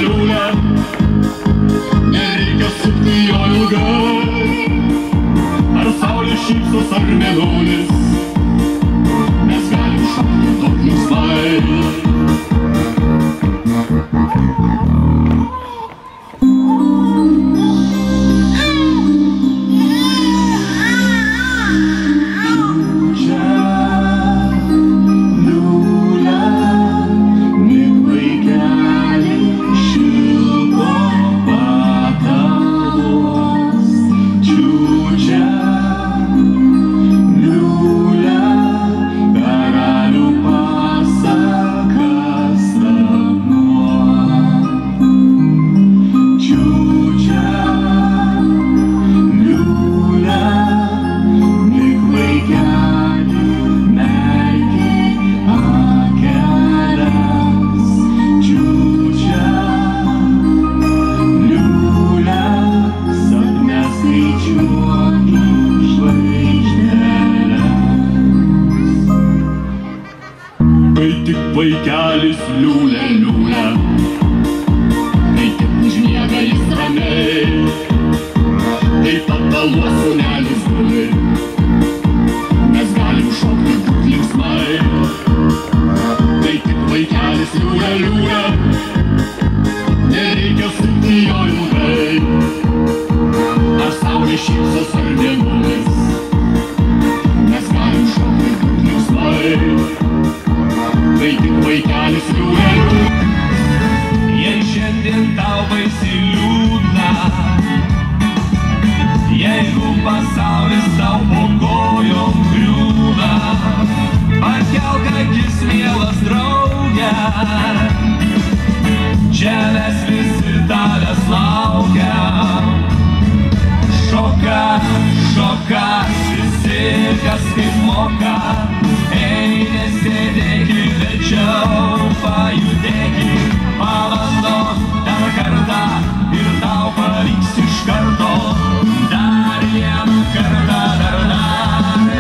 liūlę, nereikia sukti jo ilgai. Ar saulė šypsos ar mėnulis, mes galim šokti daug linksmai. Vaikelis liūlė, liūlė, kai tik užmiega jis ramiai, kai pataluos sūnelis guli, mes galim šokti daug linksmai. Kai tik vaikelis liūlė, liūlė, nereikia sukti jo ilgai. Ar saulė šypsos ar mėnulis, mes galim šokti daug linksmai. Kai tik vaikelis liūlė, jei šiandien tau baisiai liūdna, jeigu pasaulis tau po kojom griūna, pakelk akis, mielas drauge, čia mes visi tavęs laukiam. Šoka, šoka, visi kas kaip moka, ei nesėdėkit, tačiau pajudėkit, pabandom dar kartą ir tau pavyks iš karto. Dar vieną kartą, dar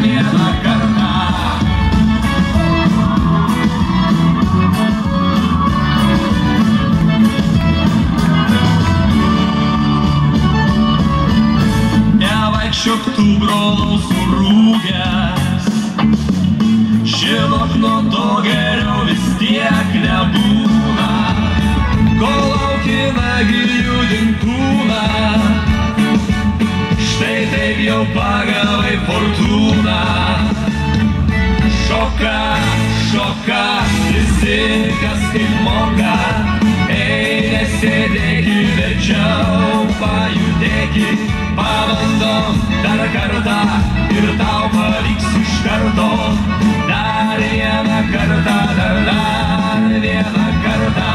vieną kartą. Nevaikščiok tu, brolau, surūgęs, žinok, nuo to geriau vis tiek nebūna, kol lauki nagi judink kūną. Štai taip jau pagavai fortūną. Šoka, šoka, visi kas kaip moka, ei nesėdėkit, tačiau pajudėkit, pabandom dar kartą ir tau pavyks iš karto. Dar vieną kartą, dar vieną kartą.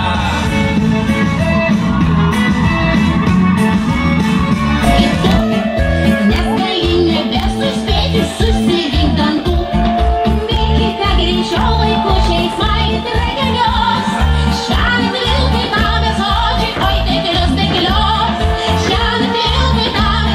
Nes gali nebesuspėti susirinkti dantų. Veikite greičiau, vaikučiai, smaidyti ragelios. Šiandien vilkai tavęs žodžiai, oi tekelios, tekelios. Šiandien vilkai tavęs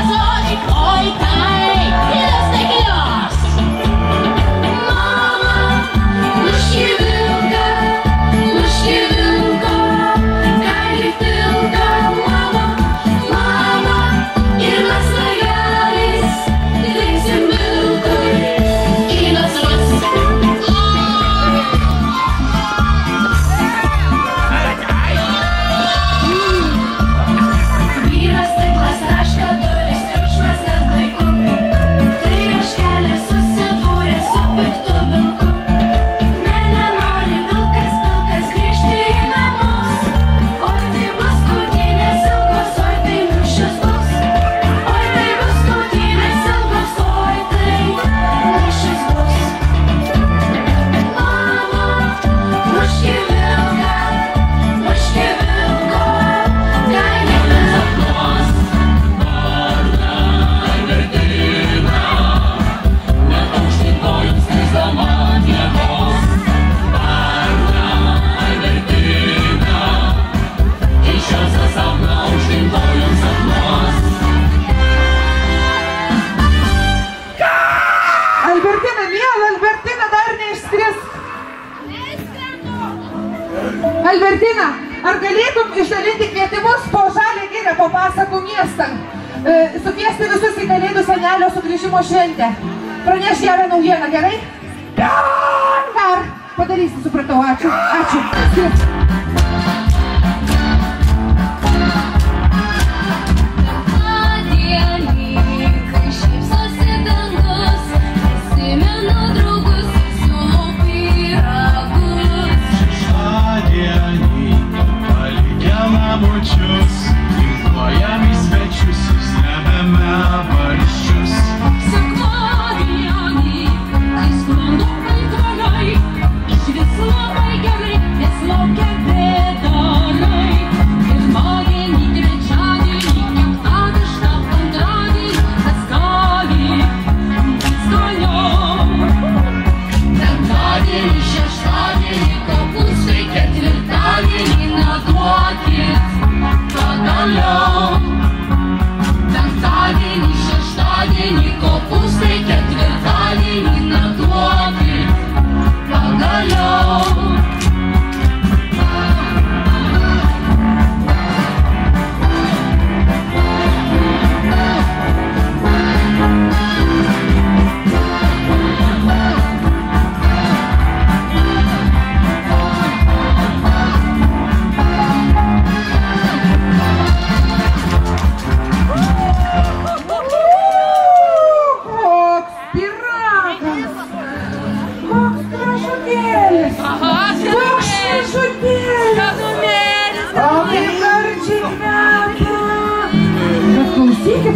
po pasakų miestą. Sukviesti visus į Kalėdų senelio sugrįžimo šventę. Praneš gerą naujieną, gerai? Dar padarysi, supratau, ačiū. Ačiū.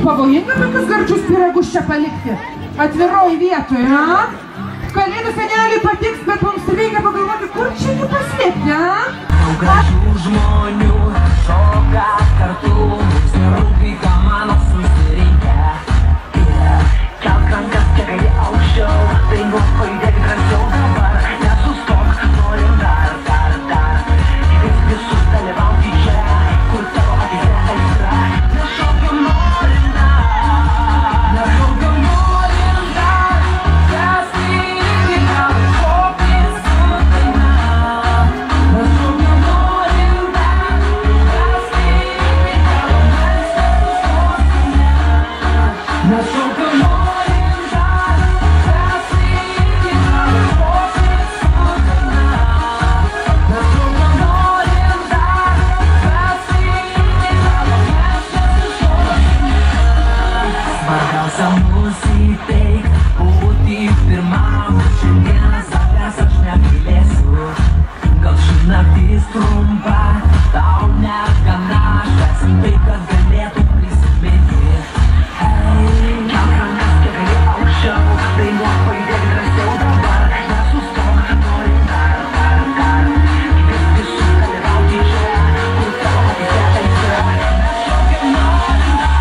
Pavojinga tokius gardžius pyragus čia palikti. Atviroj vietoje, ha? Kalėdų seneliui patiks, bet mums reikia pagalvoti, kur čia jį paslėpti, ha? Daug gražių žmonių šoka kartu, mums nerūpi, ką mano susirinkę. Kelk rankas, kiek gali aukščiau, dainuok, pajudėk drąsiau dabar, nesustok, norim dar. Kvies visus dalyvauti čia, kur tavo akyse aistra. Nešaukiam norim dar, kas iki gal šokti su daina. Nešaukiam norim dar, kas iki gal mesti sostinę. Nešaukiam norim dar, kas iki gal šokti su daina. Nešaukiam norim dar, kas iki gal mesti sostinę. Svarbiausia nusiteikt, būti pirmam, šiandieną savęs aš negailėsiu. Gal ši naktis trumpa, tau negana, švęsim tai, kad galėtum prisiminti. Kelk rankas, kiek gali aukščiau, dainuok, pajudėk drąsiau dabar, nesustok, norim dar. Kvies visus dalyvauti čia, kur tavo akyse aistra. Nešaukiam norim dar.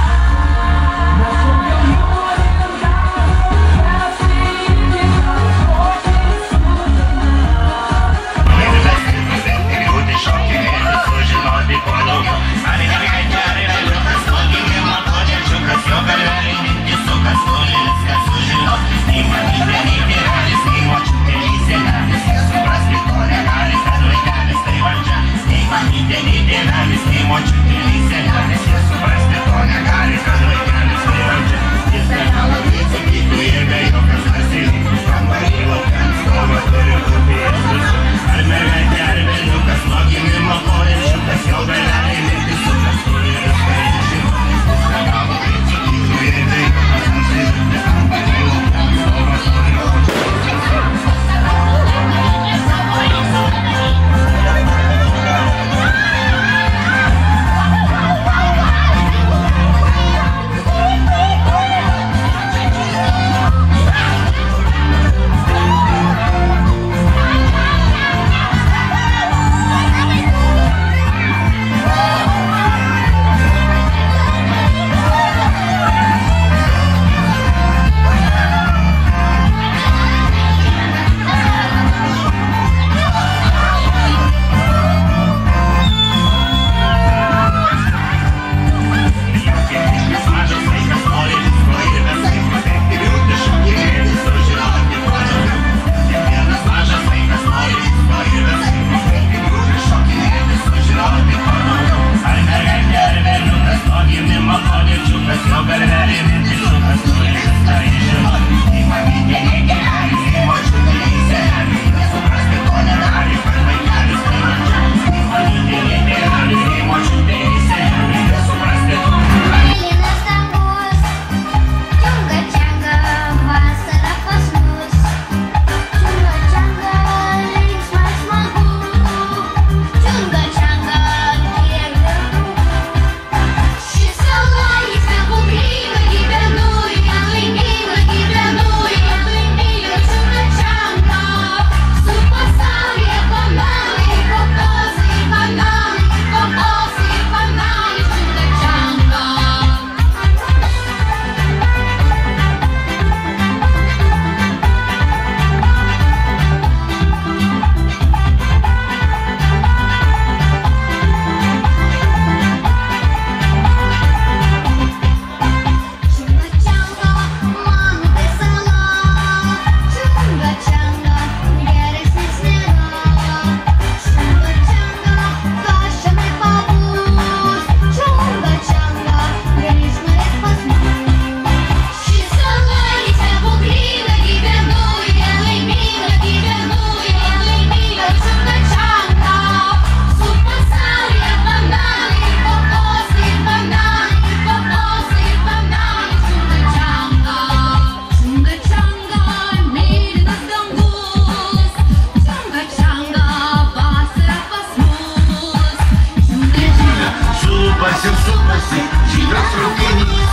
supasi, supasi, žydras traukinys.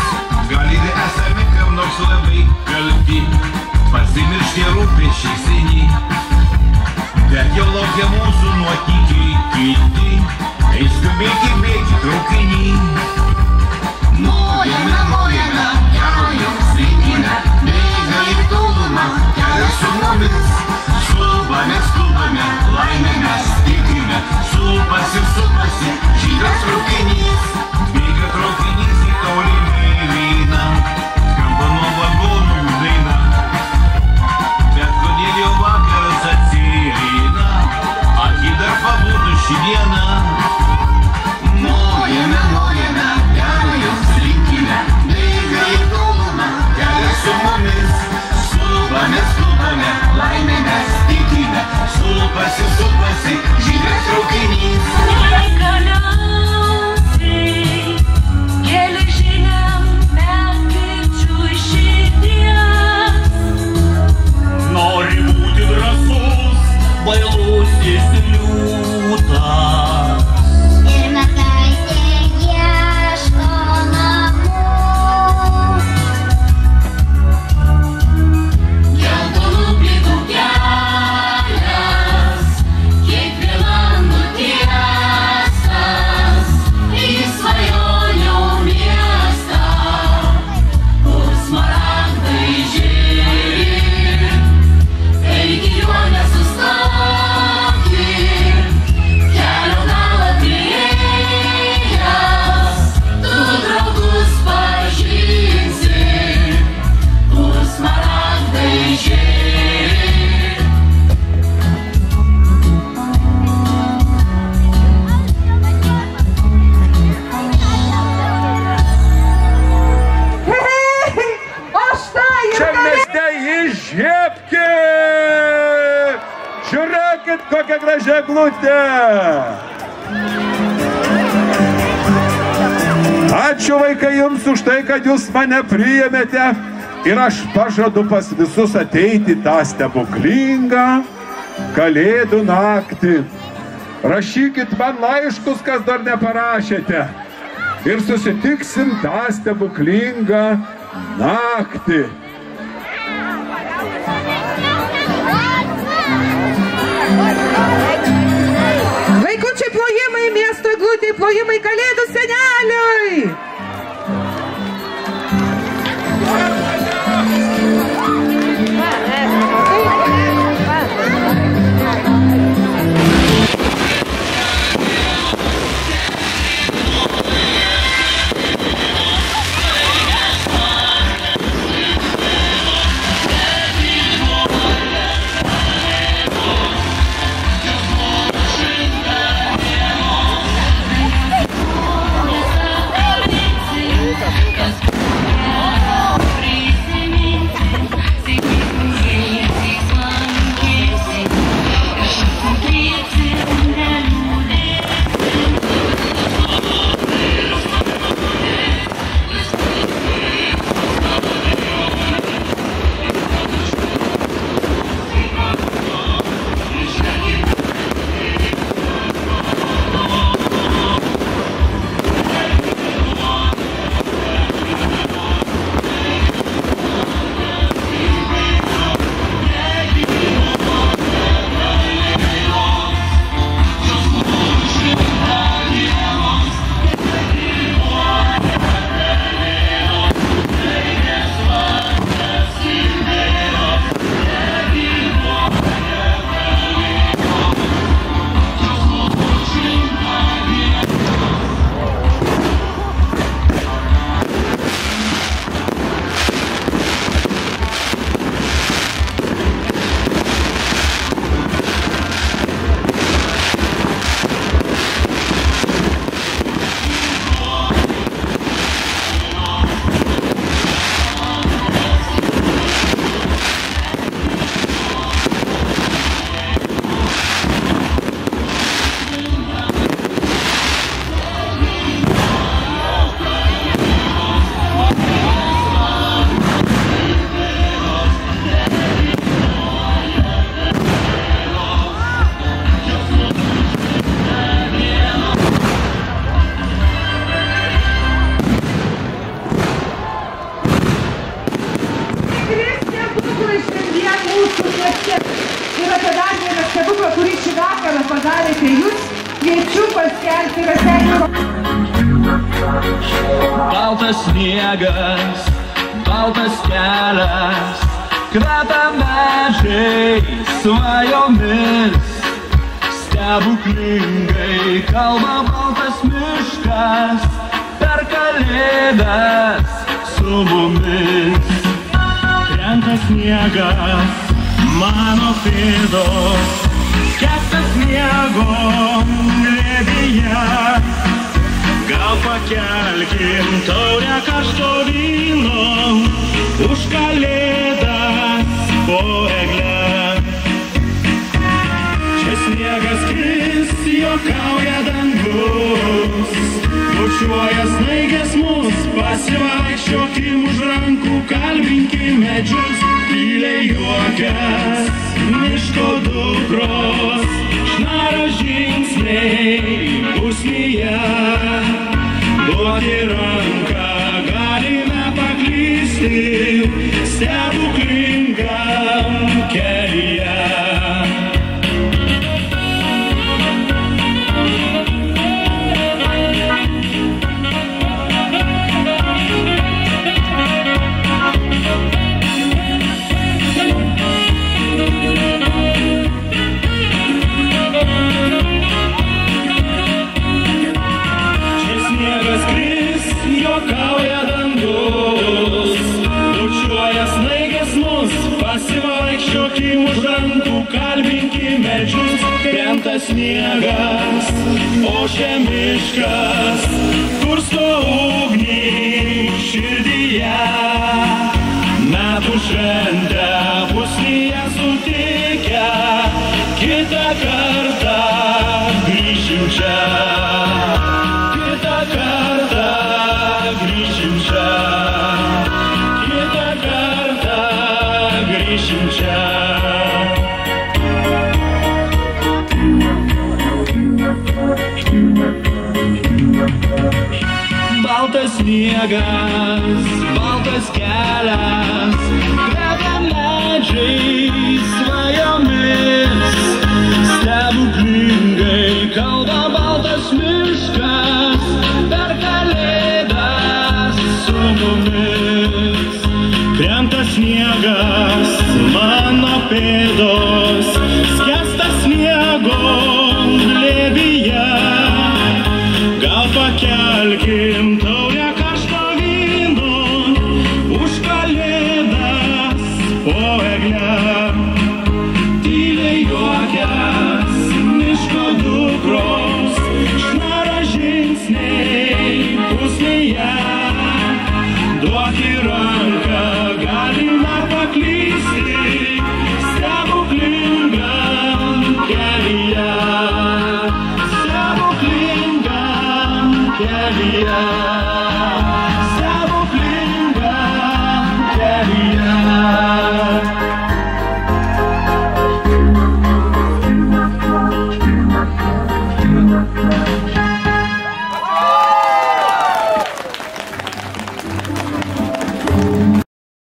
Galite esame kam nors labai kalti, pasimiršti rūpesčiai seni. Bet jau laukia mūsų nuotykiai kiti, skubėki, bėgi traukinį. Mojame, mojame, jums linkime, bėga į tolumą, kelias su mumis. Skubame, skubame, laimę mes tikime, supasi, supasi, žydras traukinys. Bėga traukinys į tolimą vyną, skamba nuo vagonų daina. Bet kodėl jau vakaras atsirina, aki dar pabudu šį dieną. Mojame, mojame, jums linkime, bėga į tolumą, kelias su mumis. Skubame, skubame, laimę mes tikime, supasi, supasi, žydras traukinys. Galiausiai geležiniam medkirčių širdies Nori būti drąsus, bailus ir liūtas. Ir mergaitė ieško namų. Geltonų plytų kelias, kiekviena nutiestas į svajonių miestą, kur smaragdai žėri. Eik ir juo nesustoti, kelio galą priėjęs, tu draugus pažinsi, kur smaragdai žėri. O štai ir Čia mes neįžiebki! Žiūrėkit, kokia gražia eglutė! Ačiū vaikai jums už tai, kad jūs mane priėmėte ir aš pažadu pas visus ateiti tą stebuklingą Kalėdų naktį. Rašykit man laiškus, kas dar neparašėte. Ir susitiksim tą stebuklingą naktį. Vaikučiai plojimai miesto eglutei, plojimai Kalėdų seneliui. baltas sniegas, baltas kelias, kvepia medžiai svajomis. Stebuklingai kalba baltas miškas, per kalėdas su mumis. Krenta sniegas, mano pėdos, skęsta sniego glėbyje. Gal pakelkim taurę karšto vyno, už kalėdas po egle. Čia sniegas kris, juokauja dangus, bučiuoja snaigės mus, pasivaikščiokim už rankų, kalbinkim medžius, tyliai juokias miško dukros, šnara žingsniai pusnyje. Duoti ranką galime paklysti stebuklingam kelyje. Pasivaikščiokim už rankų, kalbinkim medžius, krenta sniegas, ošia miškas, kursto ugnį širdyje. Metų šventę pusnyje sutikę, kitą kartą grįšim čia. Kitą kartą grįšim čia. Baltas sniegas, baltas kelias, kvepia medžiai svajomis. Stebuklingai kalba baltas miškas, per kalėdas su mumis. Krenta sniegas, mano pėdos, skęsta sniego glėbyje. Gal pakelkim